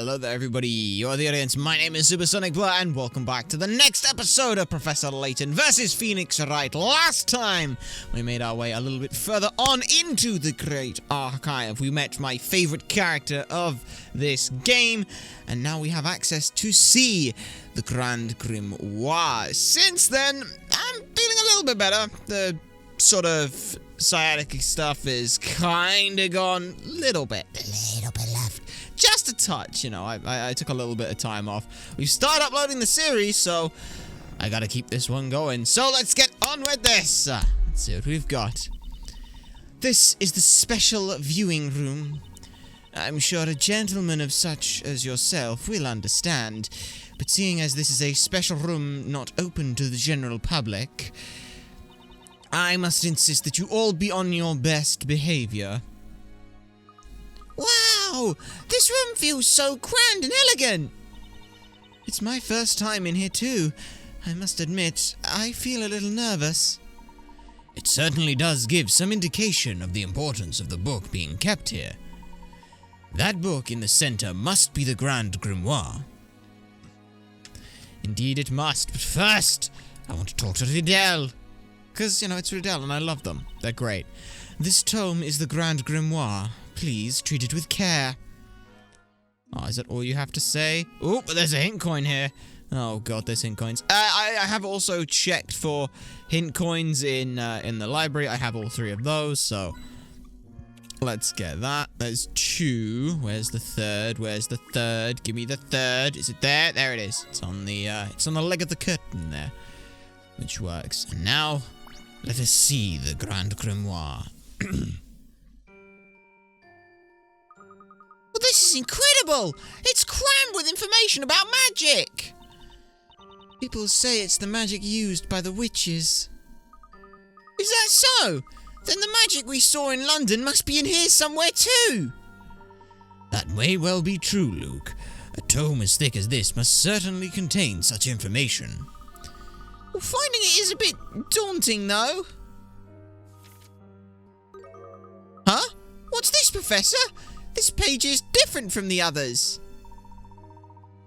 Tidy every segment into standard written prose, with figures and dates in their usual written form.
Hello there, everybody. You're the audience. My name is Supersonic Blur, and welcome back to the next episode of Professor Layton versus Phoenix Wright. Last time, we made our way a little bit further on into the Great Archive. We met my favorite character of this game, and now we have access to see the Grand Grimoire. Since then, I'm feeling a little bit better. The sort of sciatic stuff is kinda gone. Little bit left. Just a touch, you know, I took a little bit of time off. We've started uploading the series, so I gotta keep this one going. So let's get on with this. Let's see what we've got. This is the special viewing room. I'm sure a gentleman of such as yourself will understand, but seeing as this is a special room not open to the general public, I must insist that you all be on your best behavior. Wow! This room feels so grand and elegant! It's my first time in here too. I must admit, I feel a little nervous. It certainly does give some indication of the importance of the book being kept here. That book in the center must be the Grand Grimoire. Indeed it must, but first, I want to talk to Riddell. Because, you know, it's Riddell and I love them. They're great. This tome is the Grand Grimoire. Please treat it with care. Oh, is that all you have to say? Oh, but there's a hint coin here. Oh god, there's hint coins. I have also checked for hint coins in the library. I have all three of those, so let's get that. There's two. Where's the third? Where's the third? Give me the third. Is it there? There it is. It's on the leg of the curtain there, which works. And now, let us see the Grand Grimoire. Well, this is incredible! It's crammed with information about magic! People say it's the magic used by the witches. Is that so? Then the magic we saw in London must be in here somewhere too! That may well be true, Luke. A tome as thick as this must certainly contain such information. Well, finding it is a bit daunting, though. Huh? What's this, Professor? This page is different from the others.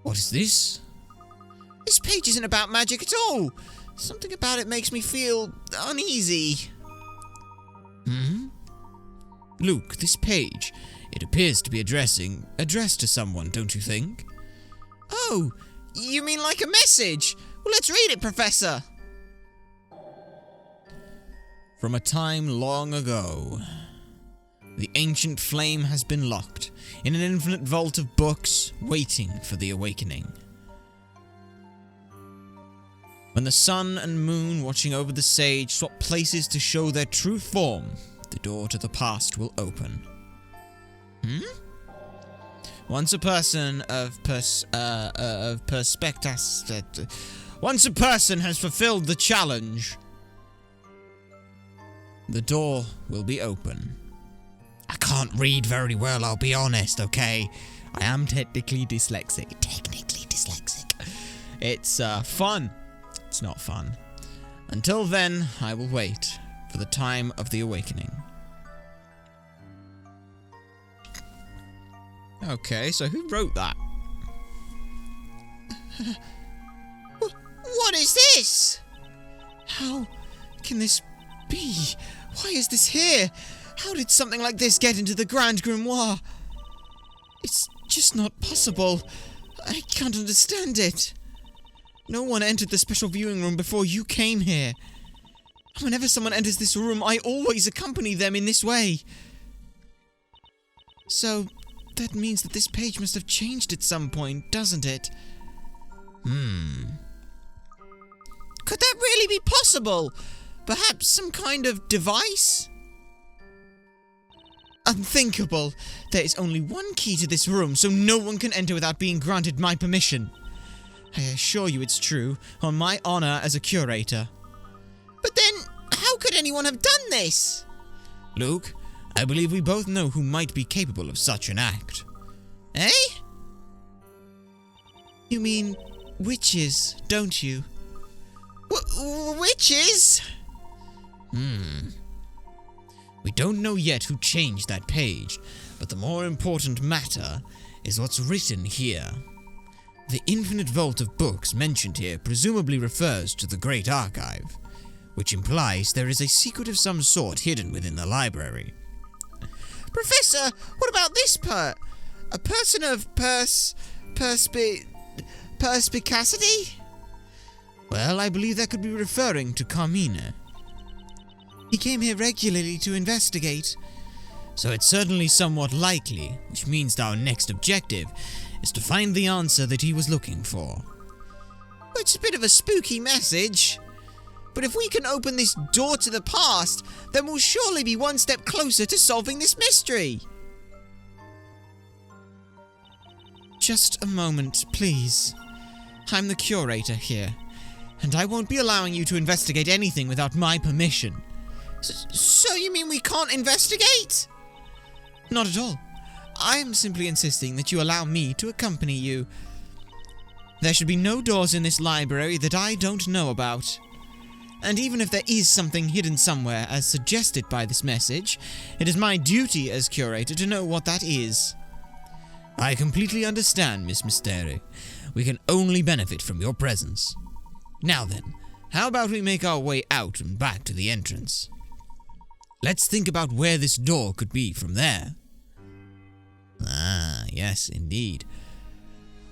What is this? This page isn't about magic at all. Something about it makes me feel uneasy. Luke, this page, it appears to be addressed to someone, don't you think? Oh, you mean like a message? Well, let's read it, Professor. From a time long ago, the ancient flame has been locked in an infinite vault of books, waiting for the awakening. When the sun and moon watching over the sage swap places to show their true form, the door to the past will open. Once a person has fulfilled the challenge, the door will be open. I can't read very well, I'll be honest, okay? I am technically dyslexic. It's fun. It's not fun. Until then, I will wait for the time of the awakening. Okay, so who wrote that? What is this? How can this be? Why is this here? How did something like this get into the Grand Grimoire? It's just not possible. I can't understand it. No one entered the special viewing room before you came here. Whenever someone enters this room, I always accompany them in this way. So, that means that this page must have changed at some point, doesn't it? Could that really be possible? Perhaps some kind of device? Unthinkable. There is only one key to this room, so no one can enter without being granted my permission. I assure you it's true, on my honor as a curator. But then, how could anyone have done this? Luke, I believe we both know who might be capable of such an act. Eh? You mean witches, don't you? Witches? We don't know yet who changed that page, but the more important matter is what's written here. The infinite vault of books mentioned here presumably refers to the Great Archive, which implies there is a secret of some sort hidden within the library. Professor, what about this part? A person of perspicacity? Well, I believe that could be referring to Carmina. He came here regularly to investigate, so it's certainly somewhat likely, which means our next objective is to find the answer that he was looking for. It's a bit of a spooky message, but if we can open this door to the past, then we'll surely be one step closer to solving this mystery. Just a moment, please. I'm the curator here, and I won't be allowing you to investigate anything without my permission. So you mean we can't investigate? Not at all. I'm simply insisting that you allow me to accompany you. There should be no doors in this library that I don't know about. And even if there is something hidden somewhere, as suggested by this message, it is my duty as curator to know what that is. I completely understand, Miss Mysteri. We can only benefit from your presence. Now then, how about we make our way out and back to the entrance? Let's think about where this door could be from there. Ah, yes, indeed.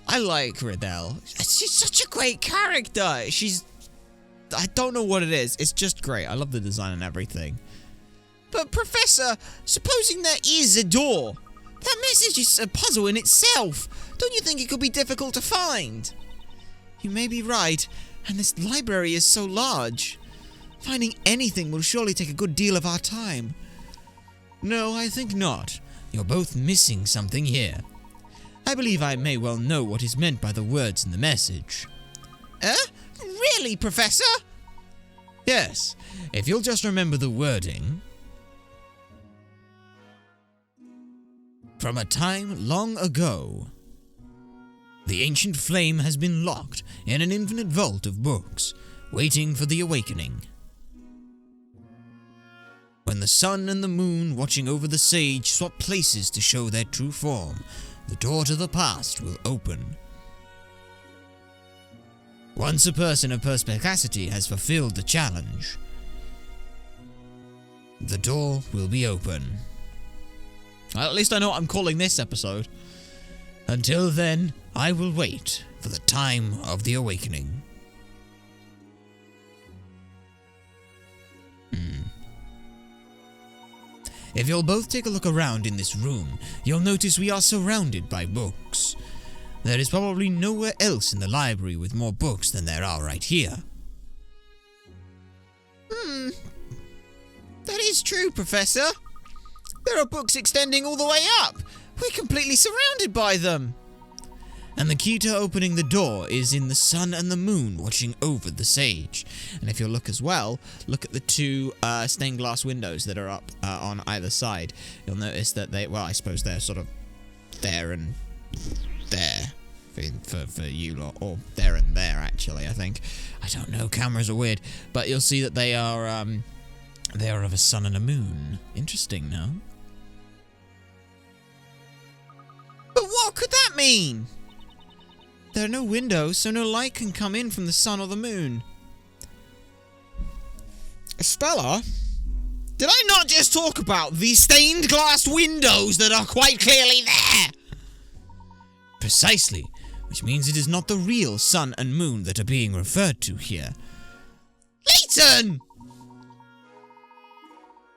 I like Riddell. She's such a great character. I don't know what it is. It's just great. I love the design and everything. But Professor, supposing there is a door, that message is a puzzle in itself. Don't you think it could be difficult to find? You may be right, and this library is so large. Finding anything will surely take a good deal of our time. No, I think not. You're both missing something here. I believe I may well know what is meant by the words in the message. Really, Professor? Yes, if you'll just remember the wording. From a time long ago, the ancient flame has been locked in an infinite vault of books, waiting for the awakening. When the sun and the moon watching over the sage swap places to show their true form, the door to the past will open. Once a person of perspicacity has fulfilled the challenge, the door will be open. Well, at least I know what I'm calling this episode. Until then, I will wait for the time of the awakening. If you'll both take a look around in this room, you'll notice we are surrounded by books. There is probably nowhere else in the library with more books than there are right here. That is true, Professor. There are books extending all the way up. We're completely surrounded by them. And the key to opening the door is in the sun and the moon watching over the sage. And if you'll look as well, look at the two stained glass windows that are up on either side. You'll notice that I suppose they're sort of there and there for you lot, or there and there actually, I think. I don't know, cameras are weird. But you'll see that they are of a sun and a moon. Interesting, no? But what could that mean? There are no windows, so no light can come in from the sun or the moon. Stella, did I not just talk about the stained glass windows that are quite clearly there? Precisely, which means it is not the real sun and moon that are being referred to here. Layton!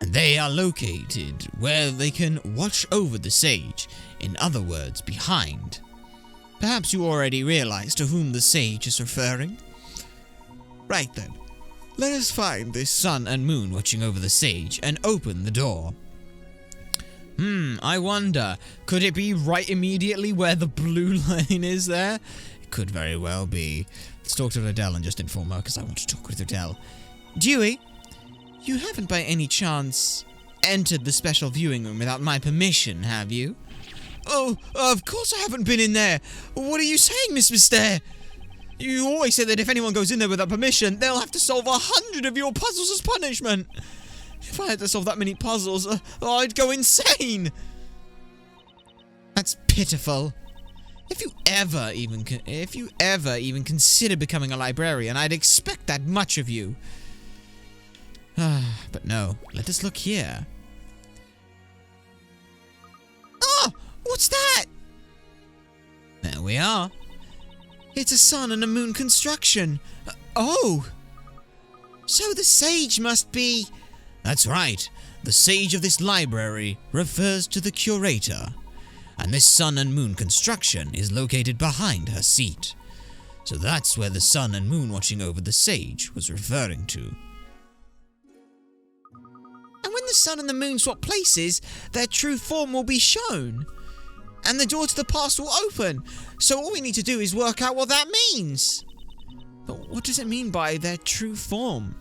And they are located where they can watch over the sage, in other words, behind. Perhaps you already realize to whom the sage is referring? Right then, let us find this sun and moon watching over the sage and open the door. I wonder, could it be right immediately where the blue line is there? It could very well be. Let's talk to Riddell and just inform her, because I want to talk with Riddell. Dewey, you haven't by any chance entered the special viewing room without my permission, have you? Oh, of course I haven't been in there. What are you saying, Miss Mysteri? You always say that if anyone goes in there without permission, they'll have to solve 100 of your puzzles as punishment. If I had to solve that many puzzles, I'd go insane. That's pitiful. If you ever even consider becoming a librarian, I'd expect that much of you. But no, let us look here. Oh, what's that? There we are. It's a sun and a moon construction. Oh! So the sage must be... That's right. The sage of this library refers to the curator. And this sun and moon construction is located behind her seat. So that's where the sun and moon watching over the sage was referring to. And when the sun and the moon swap places, their true form will be shown. And the door to the past will open. So all we need to do is work out what that means. But what does it mean by their true form?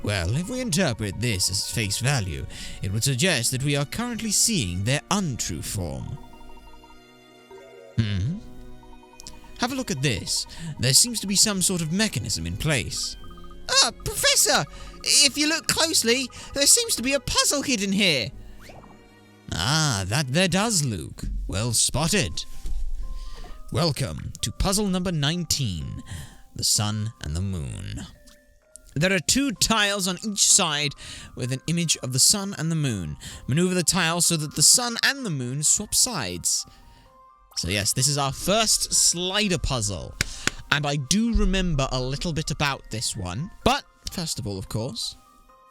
Well, if we interpret this as face value, it would suggest that we are currently seeing their untrue form. Have a look at this. There seems to be some sort of mechanism in place. Professor! If you look closely, there seems to be a puzzle hidden here. That there does, Luke. Well spotted. Welcome to puzzle number 19, the sun and the moon. There are 2 tiles on each side with an image of the sun and the moon. Maneuver the tiles so that the sun and the moon swap sides. So yes, this is our first slider puzzle. And I do remember a little bit about this one. But, first of all, of course,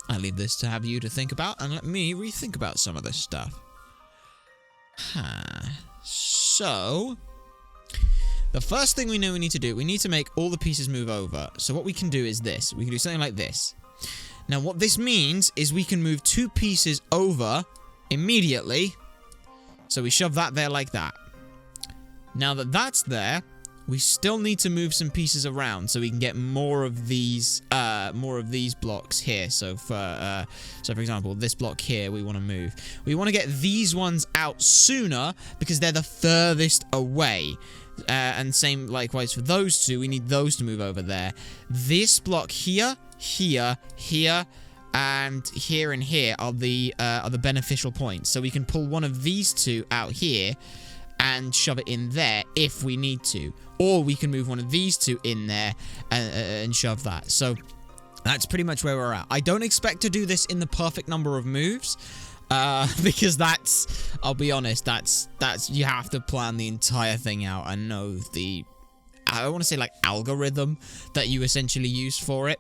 I leave this to have you to think about and let me rethink about some of this stuff. So... the first thing we know we need to do, we need to make all the pieces move over. So what we can do is this. We can do something like this. Now what this means is we can move 2 pieces over immediately. So we shove that there like that. Now that that's there, we still need to move some pieces around so we can get more of these blocks here. So for example, this block here we want to move. We want to get these ones out sooner because they're the furthest away. And same likewise for those 2. We need those to move over there. This block here, here, here, and here and here are the beneficial points. So we can pull one of these 2 out here and shove it in there if we need to. Or we can move one of these 2 in there and shove that. So that's pretty much where we're at. I don't expect to do this in the perfect number of moves. Because that's, I'll be honest, that's, you have to plan the entire thing out and know the, I don't want to say like algorithm that you essentially use for it,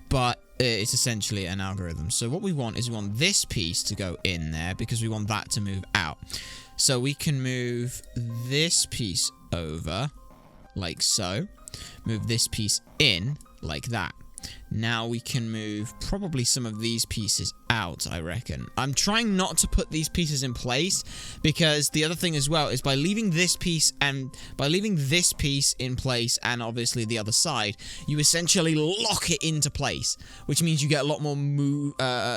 but it's essentially an algorithm. So what we want is we want this piece to go in there because we want that to move out. So we can move this piece over like so, move this piece in like that. Now we can move probably some of these pieces out, I reckon. I'm trying not to put these pieces in place because the other thing as well is by leaving this piece in place and obviously the other side, you essentially lock it into place, which means you get a lot more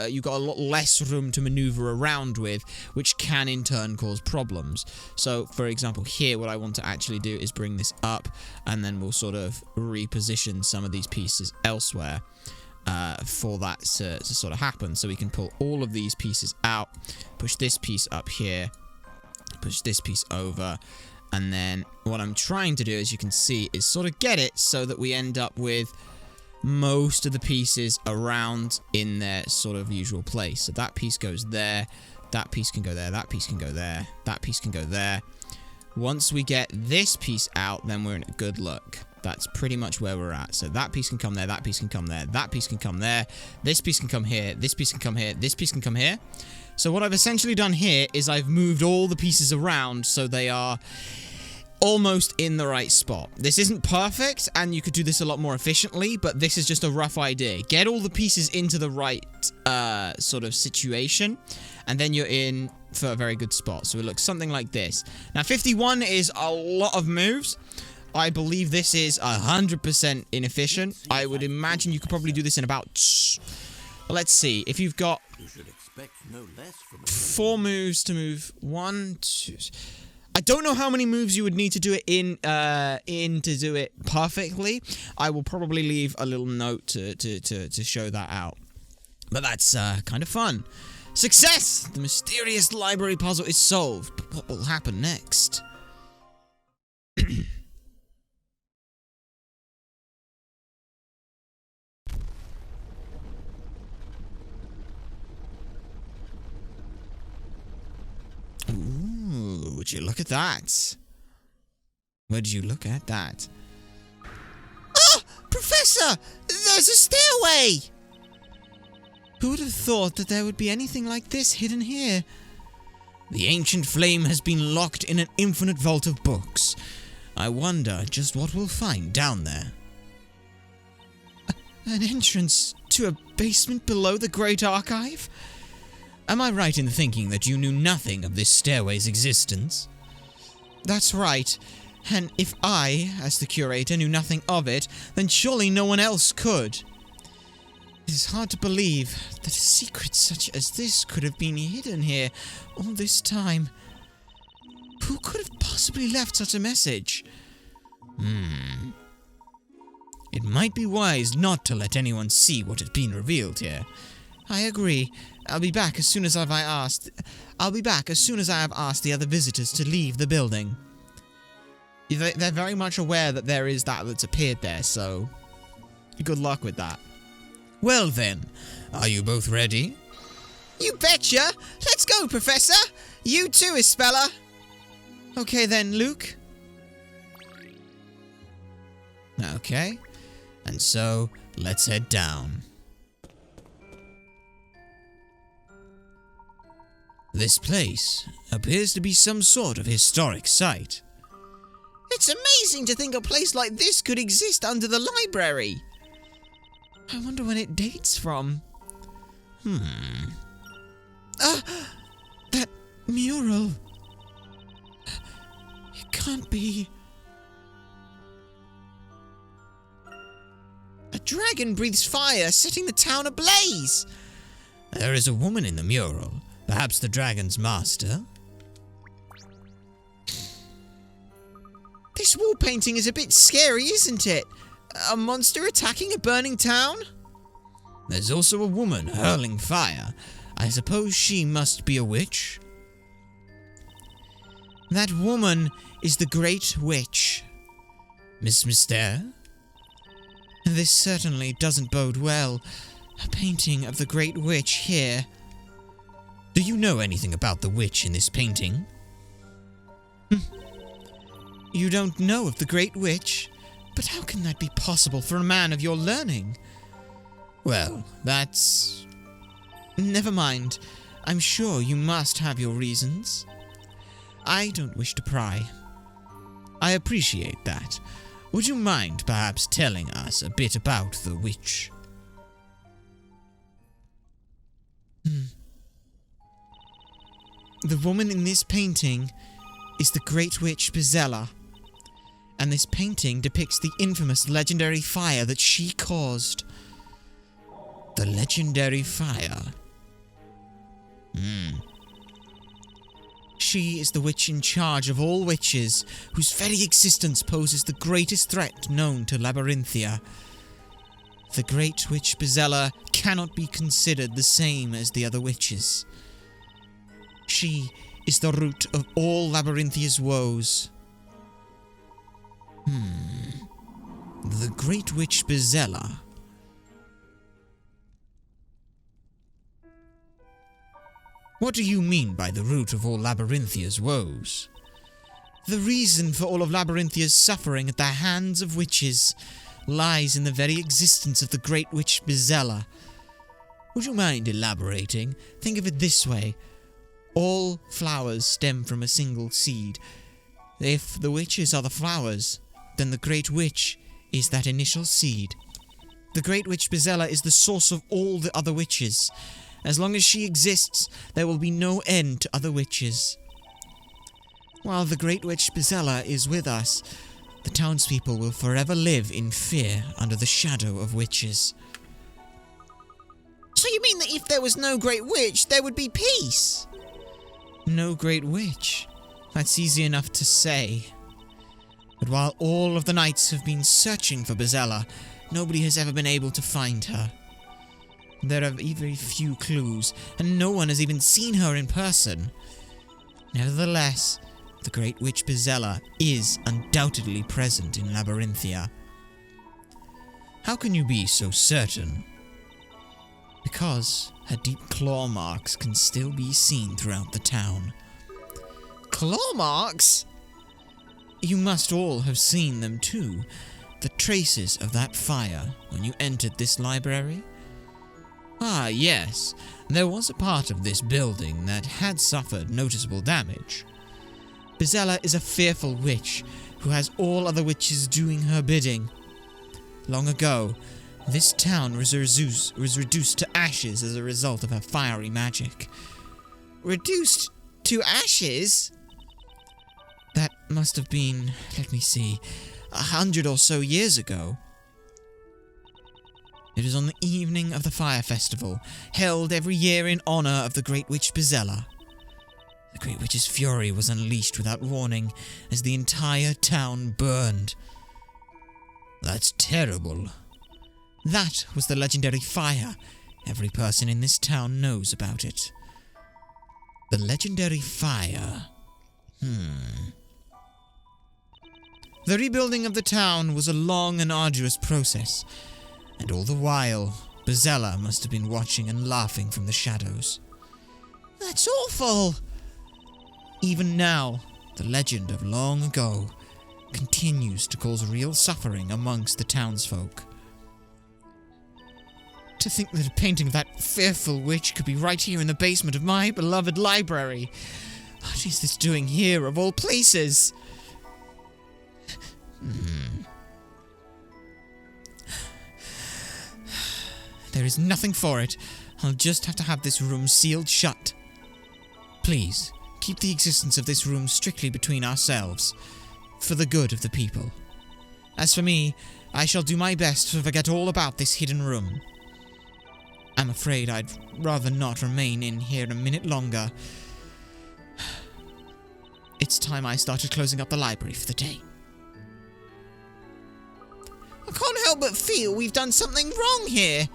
you got a lot less room to maneuver around with, which can in turn cause problems. So for example here, what I want to actually do is bring this up and then we'll sort of reposition some of these pieces elsewhere. For that to sort of happen. So we can pull all of these pieces out, push this piece up here, push this piece over, and then what I'm trying to do, as you can see, is sort of get it so that we end up with most of the pieces around in their sort of usual place. So that piece goes there, that piece can go there, that piece can go there, that piece can go there. Once we get this piece out, then we're in a good look. That's pretty much where we're at. So that piece can come there, that piece can come there, that piece can come there, this piece can come here, this piece can come here, this piece can come here. So what I've essentially done here is I've moved all the pieces around so they are almost in the right spot. This isn't perfect, and you could do this a lot more efficiently, but this is just a rough idea. Get all the pieces into the right sort of situation, and then you're in for a very good spot. So it looks something like this. Now, 51 is a lot of moves. I believe this is 100% inefficient. I would imagine you could probably do this in about... let's see. If you've got 4 moves to move 1, 2... I don't know how many moves you would need to do it in to do it perfectly. I will probably leave a little note to show that out. But that's kind of fun. Success! The mysterious library puzzle is solved. But what will happen next? Would you look at that? Would you look at that? Oh, Professor! There's a stairway! Who would have thought that there would be anything like this hidden here? The ancient flame has been locked in an infinite vault of books. I wonder just what we'll find down there. An entrance to a basement below the Great Archive? Am I right in thinking that you knew nothing of this stairway's existence? That's right. And if I, as the curator, knew nothing of it, then surely no one else could. It is hard to believe that a secret such as this could have been hidden here all this time. Who could have possibly left such a message? It might be wise not to let anyone see what has been revealed here. I agree. I'll be back as soon as I have asked the other visitors to leave the building. They're very much aware that there is that's appeared there, so good luck with that. Well then, are you both ready? You betcha! Let's go, Professor! You too, Isabella! Okay then, Luke. Okay, and so let's head down. This place appears to be some sort of historic site. It's amazing to think a place like this could exist under the library. I wonder when it dates from. That mural. It can't be. A dragon breathes fire, setting the town ablaze. There is a woman in the mural, perhaps the dragon's master. This wall painting is a bit scary, isn't it? A monster attacking a burning town? There's also a woman hurling fire. I suppose she must be a witch. That woman is the Great Witch. Miss Mystère? This certainly doesn't bode well. A painting of the Great Witch here. Do you know anything about the witch in this painting? You don't know of the Great Witch? But how can that be possible for a man of your learning? Well, that's... Never mind. I'm sure you must have your reasons. I don't wish to pry. I appreciate that. Would you mind perhaps telling us a bit about the witch? The woman in this painting is the Great Witch Bizella. And this painting depicts the infamous legendary fire that she caused. The legendary fire? She is the witch in charge of all witches, whose very existence poses the greatest threat known to Labyrinthia. The Great Witch Bizella cannot be considered the same as the other witches. She is the root of all Labyrinthia's woes. The Great Witch Bizella. What do you mean by the root of all Labyrinthia's woes? The reason for all of Labyrinthia suffering at the hands of witches lies in the very existence of the Great Witch Bizella. Would you mind elaborating? Think of it this way. All flowers stem from a single seed. If the witches are the flowers, then the Great Witch is that initial seed. The Great Witch Bizella is the source of all the other witches. As long as she exists, there will be no end to other witches. While the Great Witch Bizella is with us, the townspeople will forever live in fear under the shadow of witches. So you mean that if there was no Great Witch, there would be peace? No Great Witch? That's easy enough to say. But while all of the knights have been searching for Bizella, nobody has ever been able to find her. There are very few clues, and no one has even seen her in person. Nevertheless, the Great Witch Bizella is undoubtedly present in Labyrinthia. How can you be so certain? Because her deep claw marks can still be seen throughout the town. Claw marks? You must all have seen them too. The traces of that fire when you entered this library? Ah, yes. There was a part of this building that had suffered noticeable damage. Bizella is a fearful witch who has all other witches doing her bidding. Long ago, this town was reduced to ashes as a result of her fiery magic. Reduced to ashes? That must have been, let me see, 100 or so years ago. It was on the evening of the Fire Festival, held every year in honor of the Great Witch Bizella. The Great Witch's fury was unleashed without warning as the entire town burned. That's terrible. That was the legendary fire. Every person in this town knows about it. The legendary fire. The rebuilding of the town was a long and arduous process, and all the while, Bizella must have been watching and laughing from the shadows. That's awful! Even now, the legend of long ago continues to cause real suffering amongst the townsfolk. To think that a painting of that fearful witch could be right here in the basement of my beloved library. What is this doing here, of all places? There is nothing for it. I'll just have to have this room sealed shut. Please, keep the existence of this room strictly between ourselves, for the good of the people. As for me, I shall do my best to forget all about this hidden room. I'm afraid I'd rather not remain in here a minute longer. It's time I started closing up the library for the day. I can't help but feel we've done something wrong here.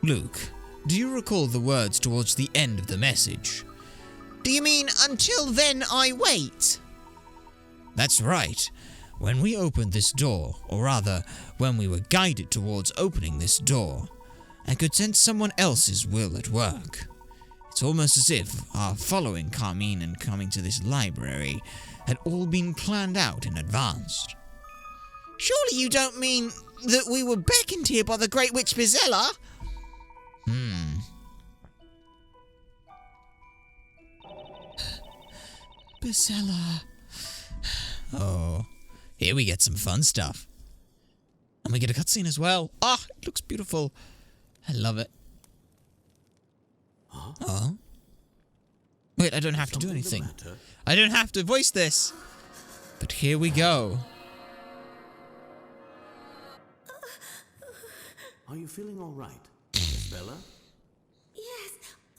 Luke, do you recall the words towards the end of the message? Do you mean, until then I wait? That's right. When we opened this door, or rather, when we were guided towards opening this door, I could sense someone else's will at work. It's almost as if our following Carmine and coming to this library had all been planned out in advance. Surely you don't mean that we were beckoned here by the Great Witch Bizella? Bizella. Oh, here we get some fun stuff. And we get a cutscene as well. Ah, it looks beautiful. I love it. Huh? Oh? Wait, I don't have to do anything. I don't have to voice this. But here we go. Are you feeling all right, Miss Bella? Yes,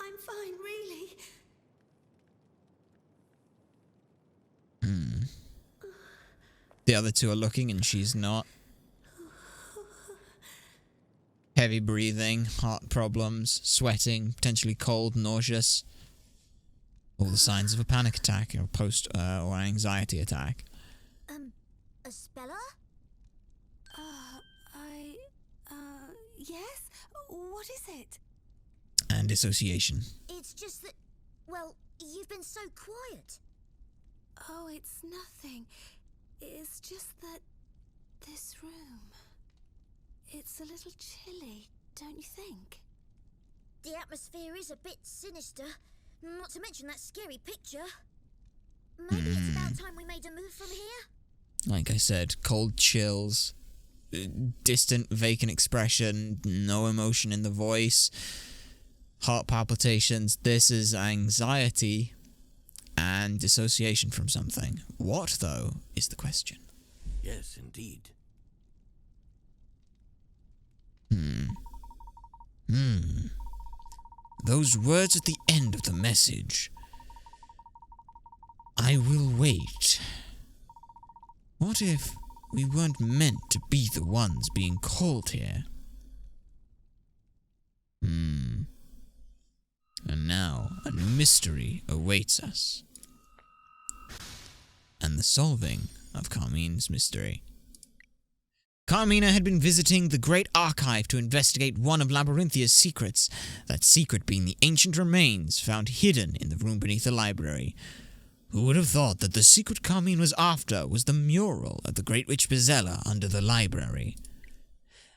I'm fine, really. The other two are looking and she's not. Heavy breathing, heart problems, sweating, potentially cold, nauseous. All the signs of a panic attack or or anxiety attack. A speller? Yes? What is it? And dissociation. It's just that, well, you've been so quiet. Oh, it's nothing. It's just that this room, it's a little chilly, don't you think? The atmosphere is a bit sinister, not to mention that scary picture. Maybe it's about time we made a move from here? Like I said, cold chills, distant, vacant expression, no emotion in the voice, heart palpitations. This is anxiety and dissociation from something. What, though, is the question? Yes, indeed. Those words at the end of the message. I will wait. What if we weren't meant to be the ones being called here? And now a mystery awaits us. And the solving of Carmine's mystery. Carmina had been visiting the Great Archive to investigate one of Labyrinthia's secrets, that secret being the ancient remains found hidden in the room beneath the library. Who would have thought that the secret Carmine was after was the mural of the Great Witch Bezella under the library?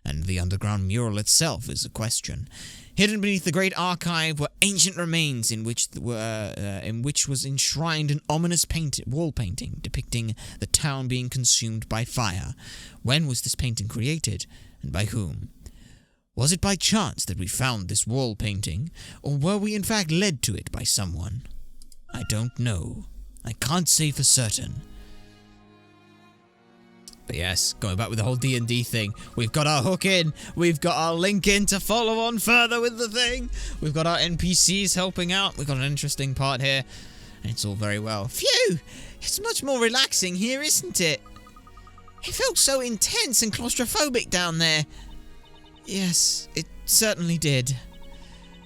And the underground mural itself is a question. Hidden beneath the great archive were ancient remains in which was enshrined an ominous wall painting depicting the town being consumed by fire. When was this painting created, and by whom? Was it by chance that we found this wall painting, or were we in fact led to it by someone? I don't know. I can't say for certain. But yes, going back with the whole D&D thing, we've got our hook in, we've got our link in to follow on further with the thing, we've got our NPCs helping out, we've got an interesting part here, and it's all very well. Phew! It's much more relaxing here, isn't it? It felt so intense and claustrophobic down there. Yes, it certainly did.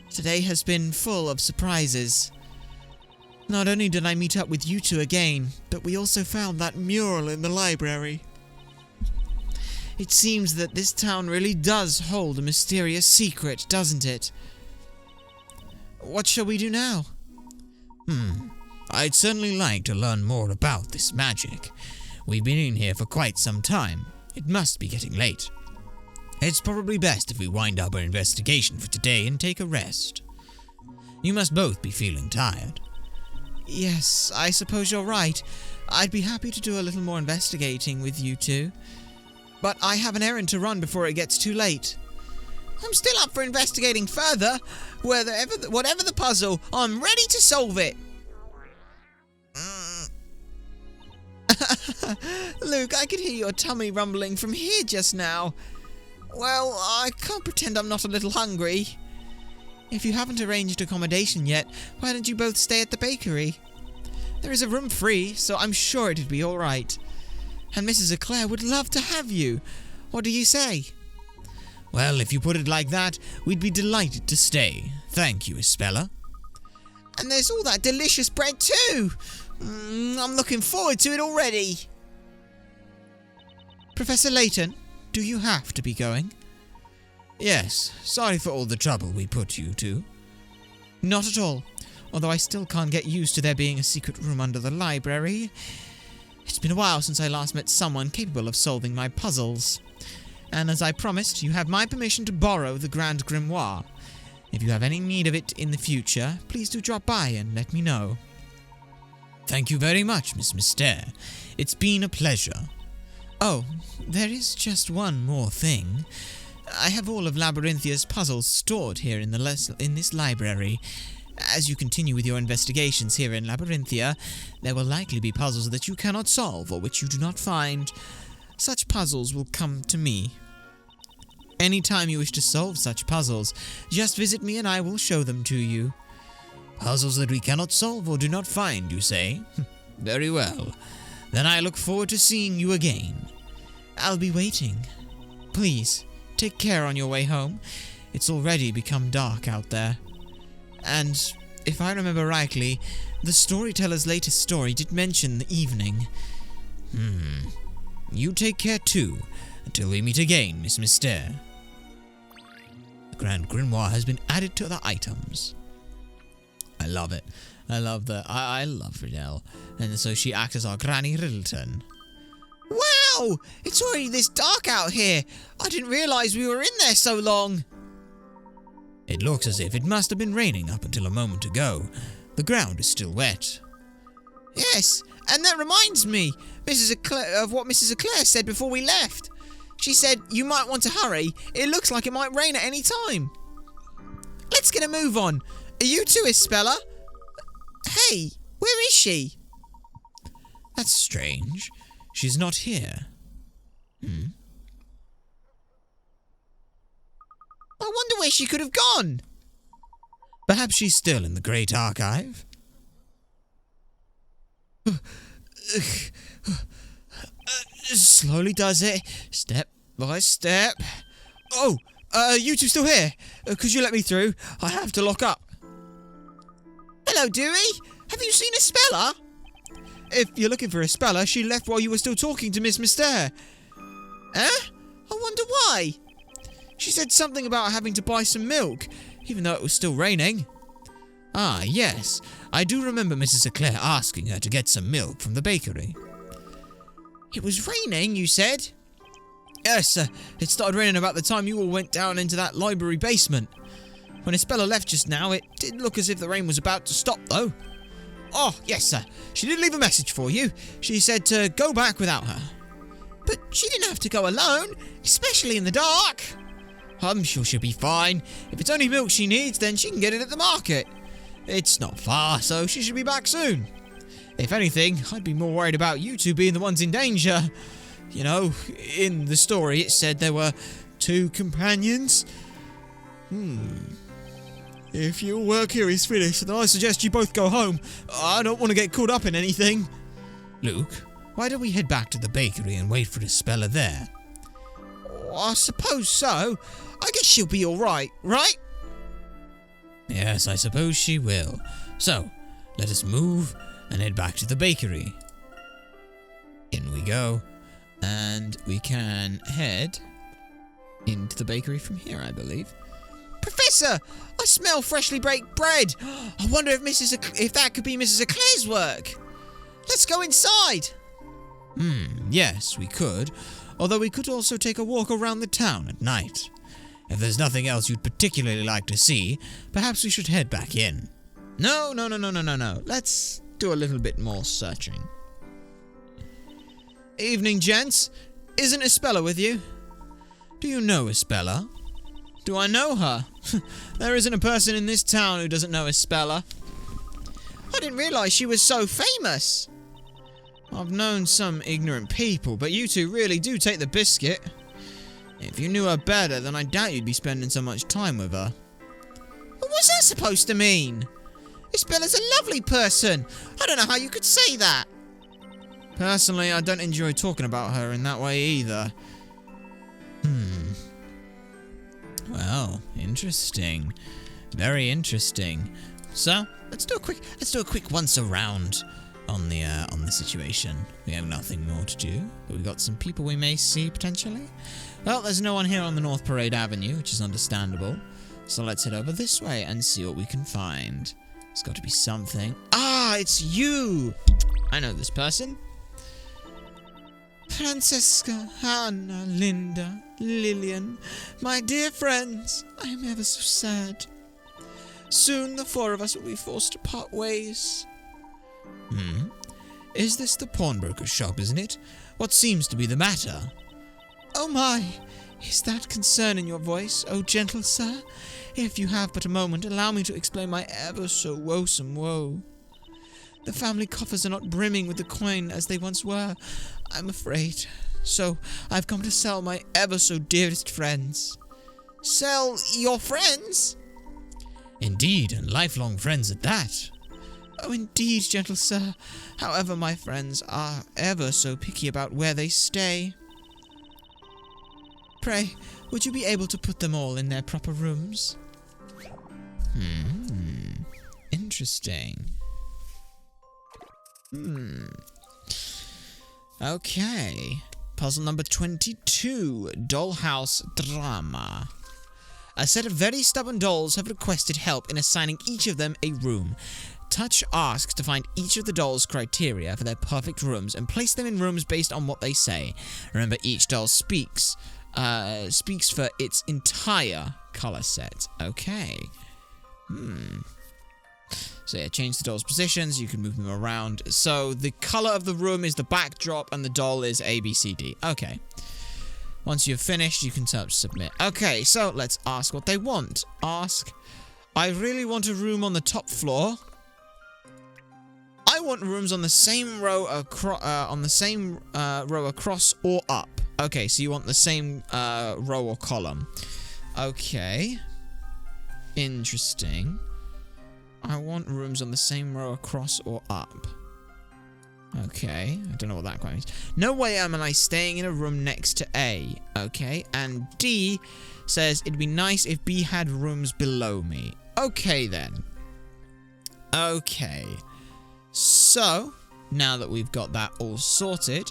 Today has been full of surprises. Not only did I meet up with you two again, but we also found that mural in the library. It seems that this town really does hold a mysterious secret, doesn't it? What shall we do now? I'd certainly like to learn more about this magic. We've been in here for quite some time. It must be getting late. It's probably best if we wind up our investigation for today and take a rest. You must both be feeling tired. Yes, I suppose you're right. I'd be happy to do a little more investigating with you two. But I have an errand to run before it gets too late. I'm still up for investigating further. Whatever the puzzle, I'm ready to solve it. Luke, I could hear your tummy rumbling from here just now. Well, I can't pretend I'm not a little hungry. If you haven't arranged accommodation yet, why don't you both stay at the bakery? There is a room free, so I'm sure it'd be all right. And Mrs. Eclair would love to have you. What do you say? Well, if you put it like that, we'd be delighted to stay. Thank you, Isabella. And there's all that delicious bread too. I'm looking forward to it already. Professor Layton, do you have to be going? Yes, sorry for all the trouble we put you to. Not at all, although I still can't get used to there being a secret room under the library. It's been a while since I last met someone capable of solving my puzzles. And as I promised, you have my permission to borrow the Grand Grimoire. If you have any need of it in the future, please do drop by and let me know. Thank you very much, Miss Mystere. It's been a pleasure. Oh, there is just one more thing. I have all of Labyrinthia's puzzles stored here in this library. As you continue with your investigations here in Labyrinthia, there will likely be puzzles that you cannot solve or which you do not find. Such puzzles will come to me. Anytime you wish to solve such puzzles, just visit me and I will show them to you. Puzzles that we cannot solve or do not find, you say? Very well. Then I look forward to seeing you again. I'll be waiting. Please, take care on your way home. It's already become dark out there. And, if I remember rightly, the storyteller's latest story did mention the evening. You take care too, until we meet again, Miss Mystere. The Grand Grimoire has been added to the items. I love it. I love that. I love Riddell. And so she acts as our Granny Riddleton. Wow! It's already this dark out here. I didn't realise we were in there so long. It looks as if it must have been raining up until a moment ago. The ground is still wet. Yes, and that reminds me of what Mrs. Eclair said before we left. She said, you might want to hurry. It looks like it might rain at any time. Let's get a move on. Are you too, Isabella? Hey, where is she? That's strange. She's not here. I wonder where she could have gone. Perhaps she's still in the Great Archive. Slowly does it, step by step. Oh, you two still here? Could you let me through? I have to lock up. Hello, Dewey. Have you seen Isabella? If you're looking for Isabella, she left while you were still talking to Miss Mystere. Eh? I wonder why. She said something about having to buy some milk, even though it was still raining. Ah, yes. I do remember Mrs. Eclair asking her to get some milk from the bakery. It was raining, you said? Yes, it started raining about the time you all went down into that library basement. When Isabella left just now, it did look as if the rain was about to stop, though. Oh, yes, sir. She did leave a message for you. She said to go back without her. But she didn't have to go alone, especially in the dark. I'm sure she'll be fine. If it's only milk she needs, then she can get it at the market. It's not far, so she should be back soon. If anything, I'd be more worried about you two being the ones in danger. You know, in the story it said there were 2 companions. If your work here is finished, then I suggest you both go home. I don't want to get caught up in anything. Luke, why don't we head back to the bakery and wait for Isabella there? I suppose so. I guess she'll be alright, right? Yes, I suppose she will. So, let us move and head back to the bakery. In we go. And we can head into the bakery from here, I believe. Professor, I smell freshly baked bread. I wonder if that could be Mrs. Eclair's work. Let's go inside. Yes, we could. Although we could also take a walk around the town at night. If there's nothing else you'd particularly like to see, perhaps we should head back in. No. Let's do a little bit more searching. Evening, gents. Isn't Isabella with you? Do you know Isabella? Do I know her? There isn't a person in this town who doesn't know Isabella. I didn't realise she was so famous. I've known some ignorant people, but you two really do take the biscuit. If you knew her better, then I doubt you'd be spending so much time with her. But what's that supposed to mean? Isabella's a lovely person. I don't know how you could say that. Personally, I don't enjoy talking about her in that way either. Well, interesting. Very interesting. So, let's do a quick once around on the situation. We have nothing more to do, but we've got some people we may see potentially. Well, there's no one here on the North Parade Avenue, which is understandable. So let's head over this way and see what we can find. There's got to be something. Ah, it's you! I know this person. Francesca, Hannah, Linda, Lillian, my dear friends, I am ever so sad. Soon the 4 of us will be forced to part ways. Is this the pawnbroker's shop, isn't it? What seems to be the matter? Oh my, is that concern in your voice, oh gentle sir? If you have but a moment, allow me to explain my ever so woesome woe. The family coffers are not brimming with the coin as they once were, I'm afraid. So I've come to sell my ever so dearest friends. Sell your friends? Indeed, and lifelong friends at that. Oh, indeed, gentle sir. However, my friends are ever so picky about where they stay. Pray, would you be able to put them all in their proper rooms? Interesting. Okay. Puzzle number 22. Dollhouse Drama. A set of very stubborn dolls have requested help in assigning each of them a room. Touch asks to find each of the dolls' criteria for their perfect rooms and place them in rooms based on what they say. Remember, each doll speaks for its entire color set. Okay. So yeah, change the doll's positions. You can move them around. So the color of the room is the backdrop and the doll is A, B, C, D. Okay. Once you've finished, you can touch submit. Okay, so let's ask what they want. Ask, I really want a room on the top floor. I want rooms on the same row across or up. Okay, so you want the same row or column. Okay. Interesting. I want rooms on the same row across or up. Okay, I don't know what that quite means. No way am I staying in a room next to A. Okay, and D says it'd be nice if B had rooms below me. Okay then. Okay. So, now that we've got that all sorted,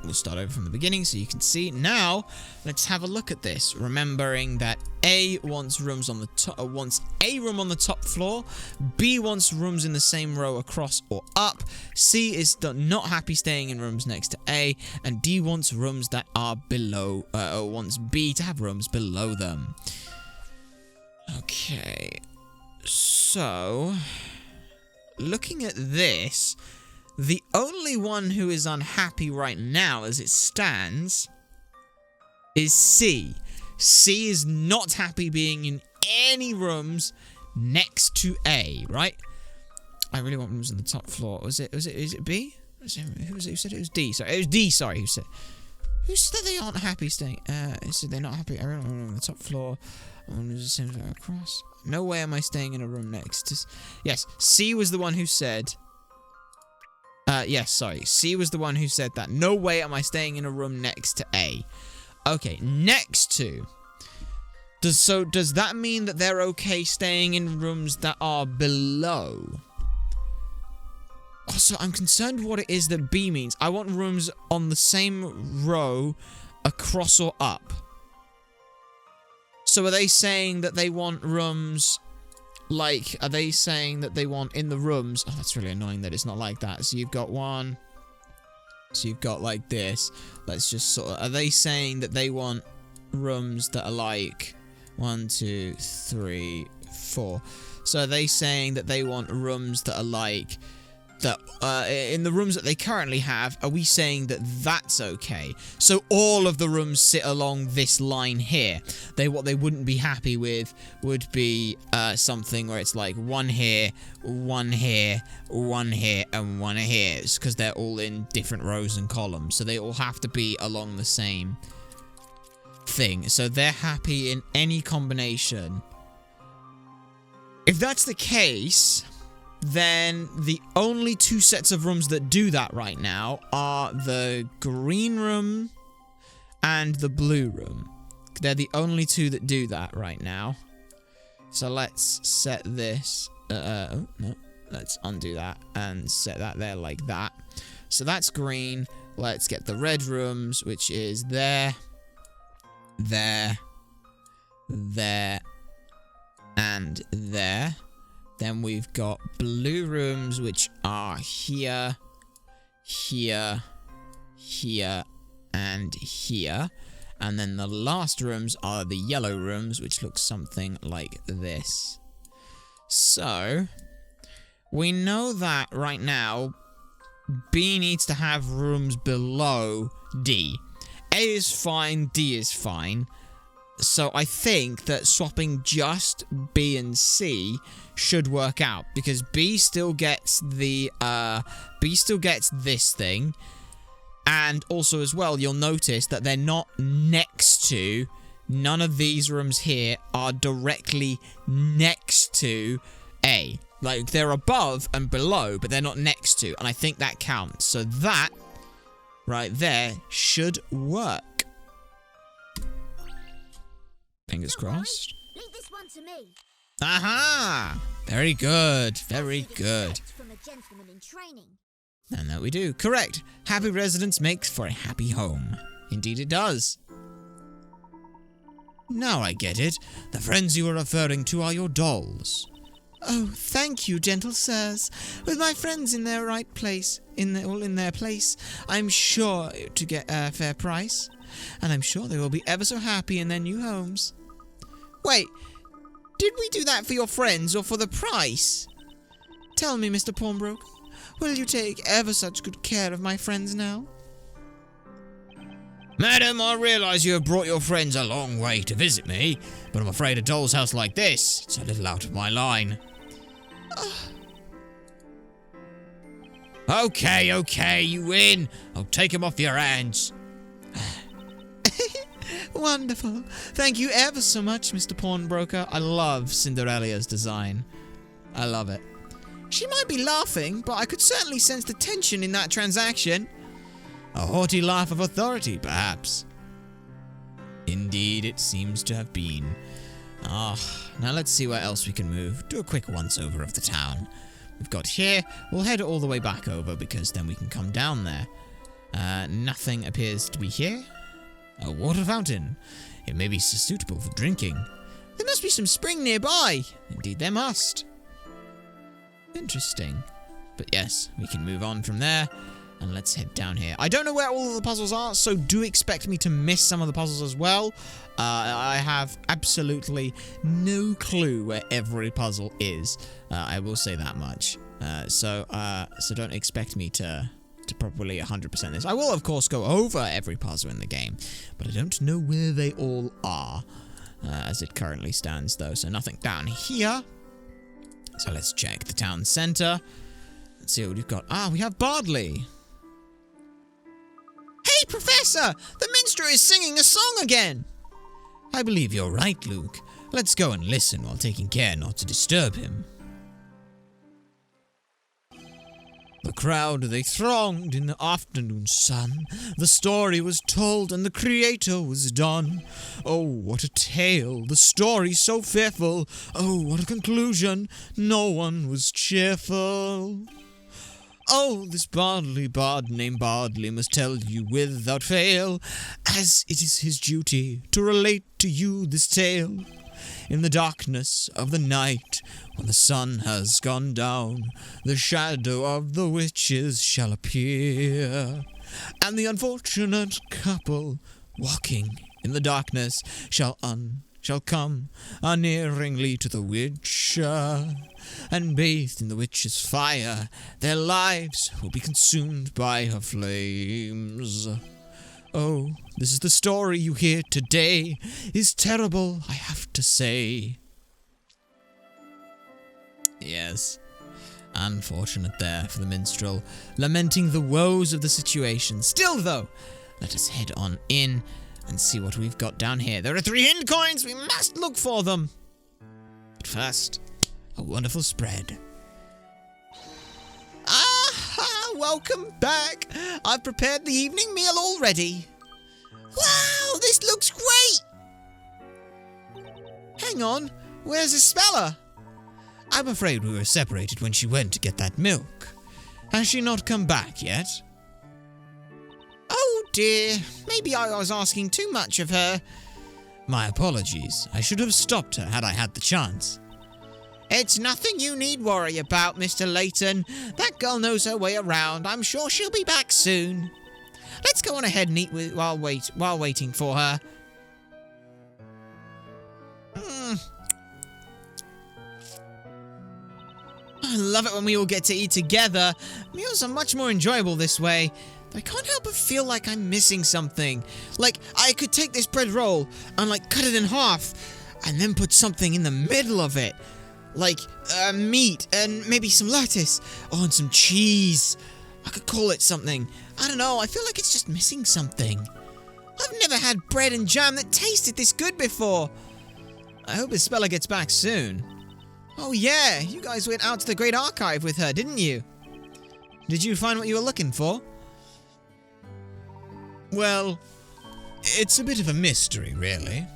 we'll start over from the beginning so you can see. Now, let's have a look at this, remembering that A wants rooms on the top, wants a room on the top floor. B wants rooms in the same row across or up. C is not happy staying in rooms next to A, and D wants rooms that are below. Wants B to have rooms below them. Okay, so looking at this, the only one who is unhappy right now, as it stands, is C. C is not happy being in any rooms next to A, right? I really want rooms on the top floor. Is it B? Who said it was D? Sorry, it was D, sorry, who said they aren't happy staying? So they're not happy. I really want a room on the top floor. I want to send it across. No way am I staying in a room next to... Yes, C was the one who said... Yes, sorry. C was the one who said that. No way am I staying in a room next to A. Okay, next to. Does that mean that they're okay staying in rooms that are below? Also, I'm concerned what it is that B means. I want rooms on the same row across or up. So are they saying that they want rooms, like, are they saying that they want in the rooms? Oh, that's really annoying that it's not like that. So you've got one. So you've got like this. Let's just sort of, are they saying that they want rooms that are like 1, 2, 3, 4? So are they saying that they want rooms that are like, that in the rooms that they currently have, are we saying that that's okay? So all of the rooms sit along this line here. What they wouldn't be happy with would be something where it's like one here, one here, one here, and one here. It's because they're all in different rows and columns. So they all have to be along the same thing. So they're happy in any combination. If that's the case, then the only two sets of rooms that do that right now are the green room and the blue room. They're the only two that do that right now. So let's set this. No, let's undo that and set that there like that. So that's green. Let's get the red rooms, which is there, there, there, and there. Then we've got blue rooms, which are here, here, here, and here. And then the last rooms are the yellow rooms, which look something like this. So, we know that right now, B needs to have rooms below D. A is fine, D is fine. So I think that swapping just B and C should work out, because B still gets the this thing, and also as well you'll notice that they're not next to, none of these rooms here are directly next to A. Like, they're above and below, but they're not next to, and I think that counts. So that right there should work. Fingers crossed. Leave this one to me. Aha! Very good. Very good. From a gentleman in training. And that we do. Correct. Happy residence makes for a happy home. Indeed it does. Now I get it. The friends you are referring to are your dolls. Oh, thank you, gentle sirs. With my friends in their right place, all in their place, I'm sure to get a fair price. And I'm sure they will be ever so happy in their new homes. Wait, did we do that for your friends or for the price? Tell me, Mr. Pawnbroker, will you take ever such good care of my friends now? Madam, I realise you have brought your friends a long way to visit me, but I'm afraid a doll's house like this, it's a little out of my line. Okay, you win. I'll take him off your hands. Wonderful. Thank you ever so much, Mr. Pawnbroker. I love Cinderella's design. I love it. She might be laughing, but I could certainly sense the tension in that transaction. A haughty laugh of authority, perhaps. Indeed, it seems to have been. Now let's see where else we can move. Do a quick once-over of the town. We've got here. We'll head all the way back over, because then we can come down there. Nothing appears to be here. A water fountain. It may be suitable for drinking. There must be some spring nearby. Indeed, there must. Interesting. But yes, we can move on from there. And let's head down here. I don't know where all of the puzzles are, so do expect me to miss some of the puzzles as well. I have absolutely no clue where every puzzle is. I will say that much. So don't expect me to properly 100% this. I will, of course, go over every puzzle in the game, but I don't know where they all are as it currently stands, though. So nothing down here. So let's check the town center. Let's see what we've got. Ah, we have Bardley. Hey, Professor! The minstrel is singing a song again! I believe you're right, Luke. Let's go and listen while taking care not to disturb him. The crowd, they thronged in the afternoon sun. The story was told and the creator was done. Oh, what a tale, the story so fearful. Oh, what a conclusion, no one was cheerful. Oh, this Bardley bard named Bardley must tell you without fail, as it is his duty to relate to you this tale. In the darkness of the night, when the sun has gone down, the shadow of the witches shall appear, and the unfortunate couple walking in the darkness shall come unerringly to the witch, and bathed in the witch's fire, their lives will be consumed by her flames. Oh, this is the story you hear today, is terrible, I have to say. Yes, unfortunate there for the minstrel, lamenting the woes of the situation. Still, though, let us head on in and see what we've got down here. There are 3 hint coins, we must look for them. But first, a wonderful spread. Ah, welcome back. I've prepared the evening meal already. Wow, this looks great. Hang on, where's Isabella? I'm afraid we were separated when she went to get that milk. Has she not come back yet? Oh dear, maybe I was asking too much of her. My apologies. I should have stopped her had I had the chance. It's nothing you need worry about, Mr. Layton. That girl knows her way around. I'm sure she'll be back soon. Let's go on ahead and eat while waiting for her. I love it when we all get to eat together. Meals are much more enjoyable this way. But I can't help but feel like I'm missing something. Like, I could take this bread roll and, cut it in half and then put something in the middle of it. Like, meat and maybe some lettuce. Oh, and some cheese. I could call it something. I don't know, I feel like it's just missing something. I've never had bread and jam that tasted this good before. I hope Isabella gets back soon. Oh yeah, you guys went out to the Great Archive with her, didn't you? Did you find what you were looking for? Well, it's a bit of a mystery, really.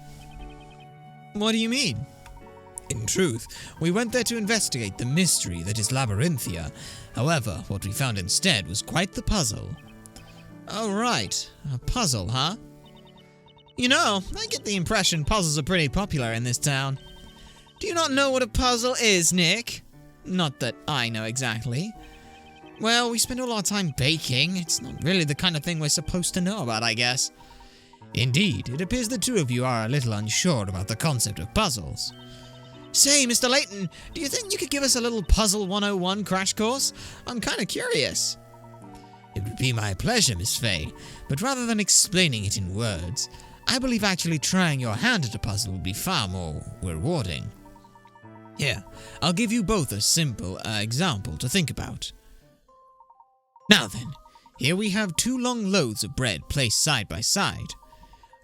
What do you mean? In truth, we went there to investigate the mystery that is Labyrinthia. However, what we found instead was quite the puzzle. Oh, right. A puzzle, huh? You know, I get the impression puzzles are pretty popular in this town. Do you not know what a puzzle is, Nick? Not that I know exactly. Well, we spend all our time baking. It's not really the kind of thing we're supposed to know about, I guess. Indeed, it appears the two of you are a little unsure about the concept of puzzles. Say, Mr. Layton, do you think you could give us a little Puzzle 101 crash course? I'm kind of curious. It would be my pleasure, Miss Fay, but rather than explaining it in words, I believe actually trying your hand at a puzzle would be far more rewarding. Here, I'll give you both a simple example to think about. Now then, here we have 2 long loaves of bread placed side by side.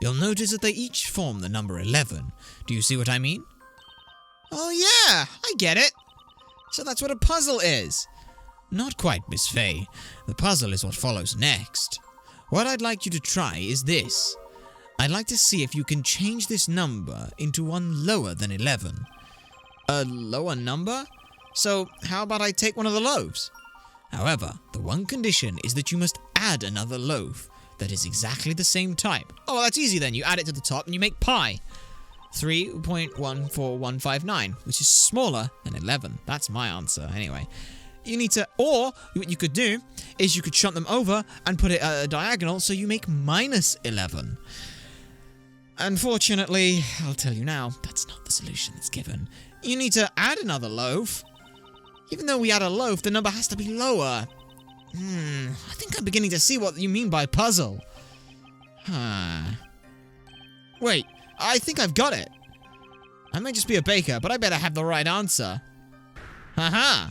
You'll notice that they each form the number 11. Do you see what I mean? Oh yeah, I get it. So that's what a puzzle is. Not quite, Miss Fay. The puzzle is what follows next. What I'd like you to try is this. I'd like to see if you can change this number into one lower than 11. A lower number? So how about I take one of the loaves? However, the one condition is that you must add another loaf that is exactly the same type. Oh, well, that's easy then. You add it to the top and you make pie. 3.14159, which is smaller than 11. That's my answer, anyway. You need to, or what you could do is you could shunt them over and put it at a diagonal so you make minus 11. Unfortunately, I'll tell you now, that's not the solution that's given. You need to add another loaf. Even though we add a loaf, the number has to be lower. I think I'm beginning to see what you mean by puzzle. Wait, I think I've got it. I may just be a baker, but I better have the right answer. Haha!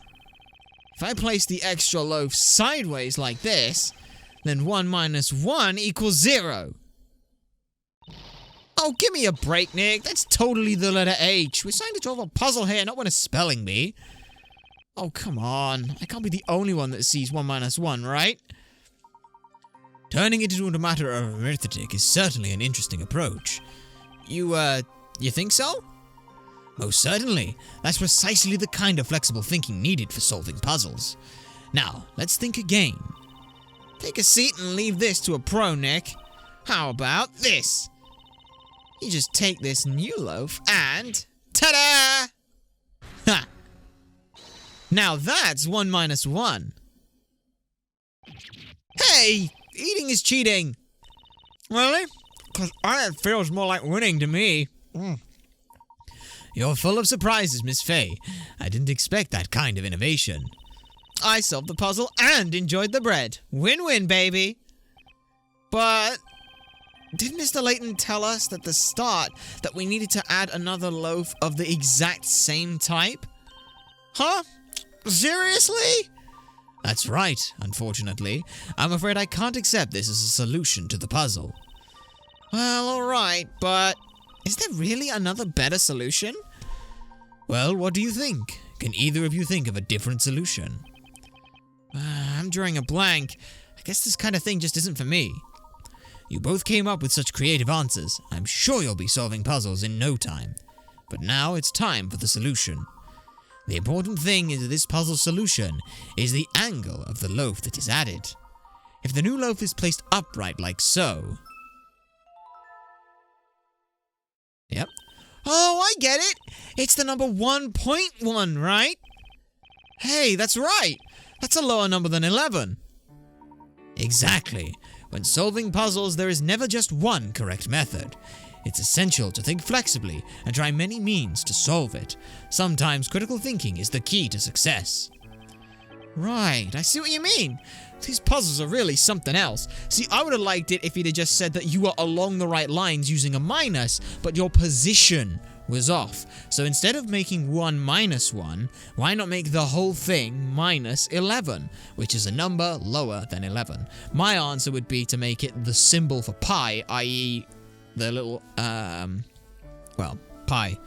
If I place the extra loaf sideways like this, then 1 minus 1 equals 0. Oh, give me a break, Nick. That's totally the letter H. We're trying to solve a puzzle here, not one a spelling bee. Oh, come on. I can't be the only one that sees 1 minus 1, right? Turning it into a matter of arithmetic is certainly an interesting approach. You think so? Most certainly. That's precisely the kind of flexible thinking needed for solving puzzles. Now, let's think again. Take a seat and leave this to a pro, Nick. How about this? You just take this new loaf and... ta-da! Ha! Now that's 1 minus 1. Hey! Eating is cheating! Really? Because it feels more like winning to me. You're full of surprises, Miss Fay. I didn't expect that kind of innovation. I solved the puzzle and enjoyed the bread. Win-win, baby. But did Mr. Layton tell us at the start that we needed to add another loaf of the exact same type? Huh? Seriously? That's right, unfortunately. I'm afraid I can't accept this as a solution to the puzzle. Well, alright, but is there really another better solution? Well, what do you think? Can either of you think of a different solution? I'm drawing a blank. I guess this kind of thing just isn't for me. You both came up with such creative answers. I'm sure you'll be solving puzzles in no time. But now it's time for the solution. The important thing in this puzzle solution is the angle of the loaf that is added. If the new loaf is placed upright like so... Yep. Oh, I get it! It's the number 1.1, right? Hey, that's right! That's a lower number than 11. Exactly. When solving puzzles, there is never just one correct method. It's essential to think flexibly and try many means to solve it. Sometimes critical thinking is the key to success. Right, I see what you mean. These puzzles are really something else. See, I would have liked it if he'd have just said that you were along the right lines using a minus, but your position was off. So instead of making 1 minus 1, why not make the whole thing minus 11, which is a number lower than 11? My answer would be to make it the symbol for pi, i.e. the little, pi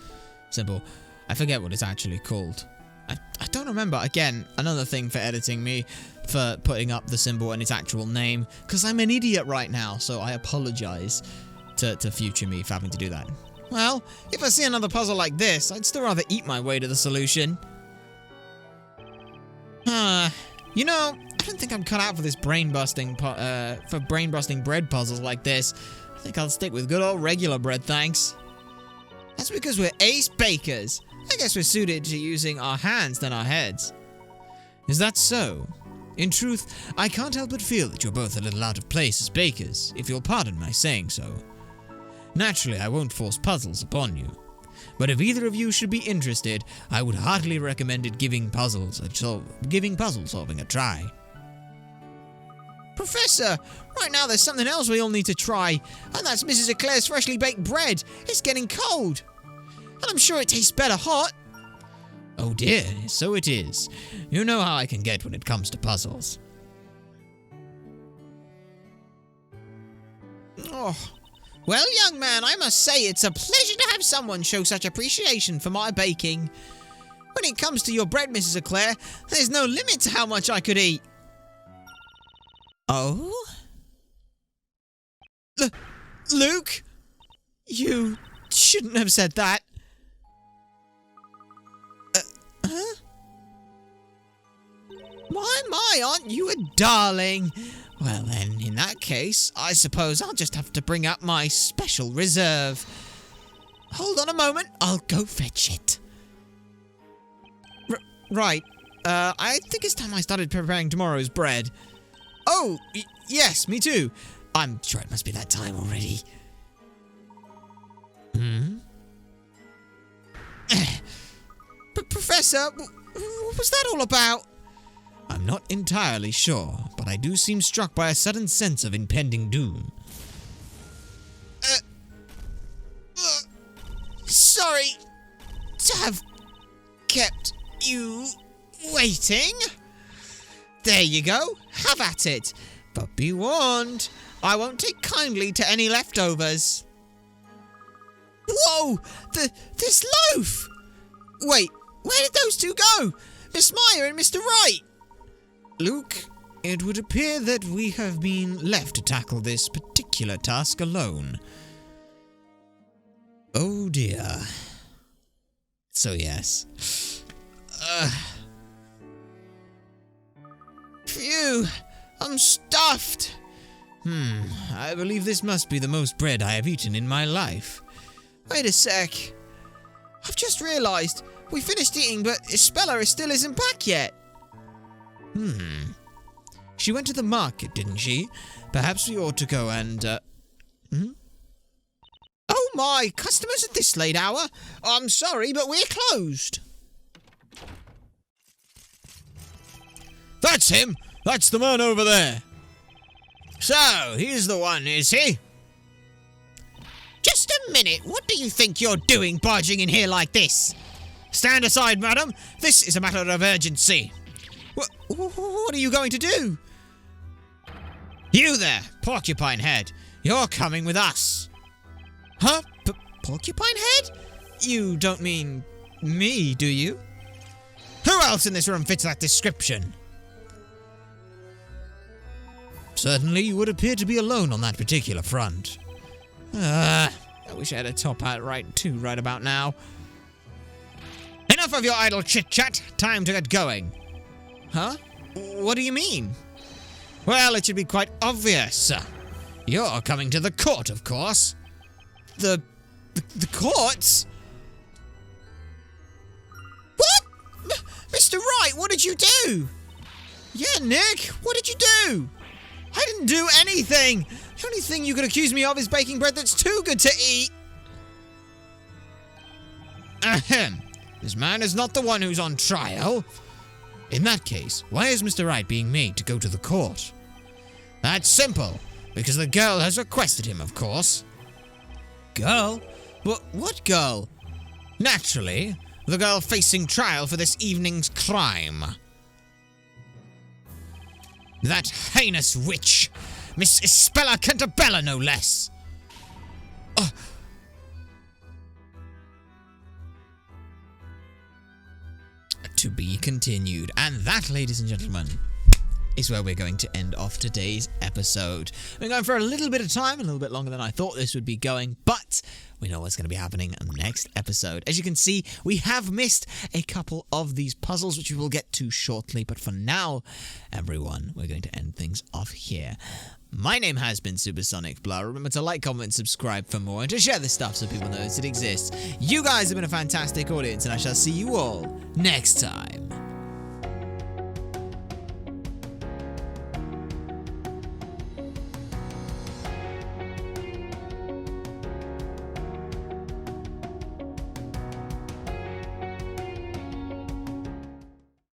symbol. I forget what it's actually called. I don't remember. Again, another thing for editing me, for putting up the symbol and its actual name, because I'm an idiot right now, so I apologize to future me for having to do that. Well, if I see another puzzle like this, I'd still rather eat my way to the solution. You know, I don't think I'm cut out for this brain-busting bread puzzles like this. I think I'll stick with good old regular bread, thanks. That's because we're ace bakers. I guess we're suited to using our hands than our heads. Is that so? In truth, I can't help but feel that you're both a little out of place as bakers, if you'll pardon my saying so. Naturally, I won't force puzzles upon you. But if either of you should be interested, I would heartily recommend giving puzzle solving a try. Professor, right now there's something else we all need to try, and that's Mrs. Eclair's freshly baked bread. It's getting cold. And I'm sure it tastes better hot. Oh dear, so it is. You know how I can get when it comes to puzzles. Oh, well, young man, I must say it's a pleasure to have someone show such appreciation for my baking. When it comes to your bread, Mrs. Eclair, there's no limit to how much I could eat. Oh? Luke? You shouldn't have said that. Huh? My, aren't you a darling? Well then, in that case, I suppose I'll just have to bring up my special reserve. Hold on a moment. I'll go fetch it. Right. I think it's time I started preparing tomorrow's bread. Oh, yes, me too. I'm sure it must be that time already. Professor, what was that all about? I'm not entirely sure, but I do seem struck by a sudden sense of impending doom. Sorry to have kept you waiting. There you go. Have at it. But be warned, I won't take kindly to any leftovers. Whoa! This loaf! Wait, where did those two go? Miss Meyer and Mr. Wright? Luke, it would appear that we have been left to tackle this particular task alone. Oh dear. So yes. Phew, I'm stuffed. I believe this must be the most bread I have eaten in my life. Wait a sec. I've just realised we finished eating, but Isabella still isn't back yet. She went to the market, didn't she? Perhaps we ought to go and, Oh my, customers at this late hour? I'm sorry, but we're closed. That's him! That's the man over there! So, he's the one, is he? Just a minute, what do you think you're doing barging in here like this? Stand aside, madam. This is a matter of urgency. What are you going to do? You there, Porcupine Head. You're coming with us. Huh? Porcupine Head? You don't mean me, do you? Who else in this room fits that description? Certainly you would appear to be alone on that particular front. I wish I had a top hat right about now. Enough of your idle chit-chat. Time to get going. Huh? What do you mean? Well, it should be quite obvious. You're coming to the court, of course. The courts? What? Mr. Wright, what did you do? Yeah, Nick, what did you do? I didn't do anything. The only thing you could accuse me of is baking bread that's too good to eat. Ahem. This man is not the one who's on trial. In that case, why is Mr. Wright being made to go to the court? That's simple. Because the girl has requested him, of course. Girl? What girl? Naturally, the girl facing trial for this evening's crime. That heinous witch, Miss Isabella Cantabella, no less. To be continued. And that, ladies and gentlemen, is where we're going to end off today's episode. We're going for a little bit of time, a little bit longer than I thought this would be going, but we know what's going to be happening in the next episode. As you can see, we have missed a couple of these puzzles, which we will get to shortly, but for now, everyone, we're going to end things off here. My name has been Supersonic Blur. Remember to like, comment, and subscribe for more, and to share this stuff so people know it exists. You guys have been a fantastic audience, and I shall see you all next time.